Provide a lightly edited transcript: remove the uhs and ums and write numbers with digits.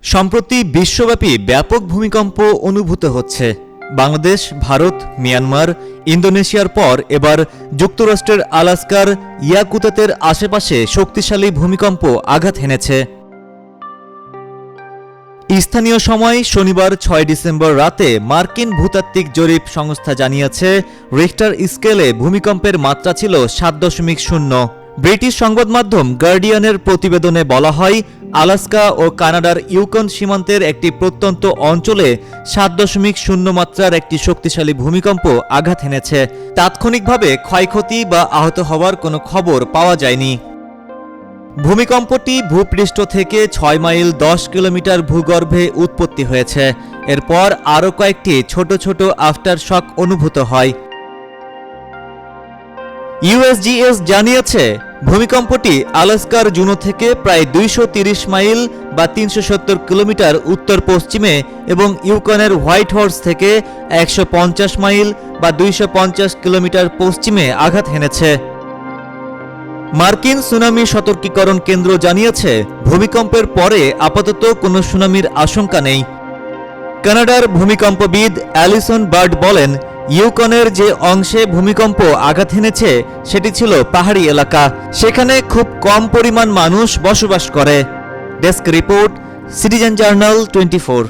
সম্প্রতি বিশ্বব্যাপী ব্যাপক ভূমিকম্প অনুভূত হচ্ছে। বাংলাদেশ, ভারত, মিয়ানমার, ইন্দোনেশিয়ার পর এবার যুক্তরাষ্ট্রের আলাস্কার ইয়াকুতাতের আশেপাশে শক্তিশালী ভূমিকম্প আঘাত হেনেছে। স্থানীয় সময় শনিবার ৬ ডিসেম্বর রাতে মার্কিন ভূতাত্ত্বিক জরিপ সংস্থা জানিয়েছে, রিখটার স্কেলে ভূমিকম্পের মাত্রা ছিল ৭.০। ব্রিটিশ সংবাদ মাধ্যম গার্ডিয়ানের প্রতিবেদনে বলা হয়, আলাস্কা ও কানাডার ইউকন সীমান্তের একটি প্রত্যন্ত অঞ্চলে ৭.০ মাত্রার একটি শক্তিশালী ভূমিকম্প আঘাত হেনেছে। তাৎক্ষণিকভাবে ক্ষয়ক্ষতি বা আহত হওয়ার কোনো খবর পাওয়া যায়নি। ভূমিকম্পটি ভূপৃষ্ঠ থেকে ৬ মাইল ১০ কিলোমিটার ভূগর্ভে উৎপত্তি হয়েছে। এরপর আরও কয়েকটি ছোট ছোট আফটারশক অনুভূত হয়। ইউএসজিএস জানিয়েছে, ভূমিকম্পটি আলাস্কার জুনো থেকে প্রায় ২৩০ মাইল বা ৩৭০ কিলোমিটার উত্তর পশ্চিমে এবং ইউকনের হোয়াইট হর্স থেকে ১৫০ মাইল বা ২৫০ কিলোমিটার পশ্চিমে আঘাত হেনেছে। মার্কিন সুনামি সতর্কীকরণ কেন্দ্র জানিয়েছে, ভূমিকম্পের পরে আপাতত কোনো সুনামির আশঙ্কা নেই। কানাডার ভূমিকম্পবিদ অ্যালিসন বার্ড বলেন, ইউকনের যে অংশে ভূমিকম্প আঘাত হেনেছে সেটি ছিল পাহাড়ি এলাকা, সেখানে খুব কম পরিমাণ মানুষ বসবাস করে। Desk report, citizen journal 24।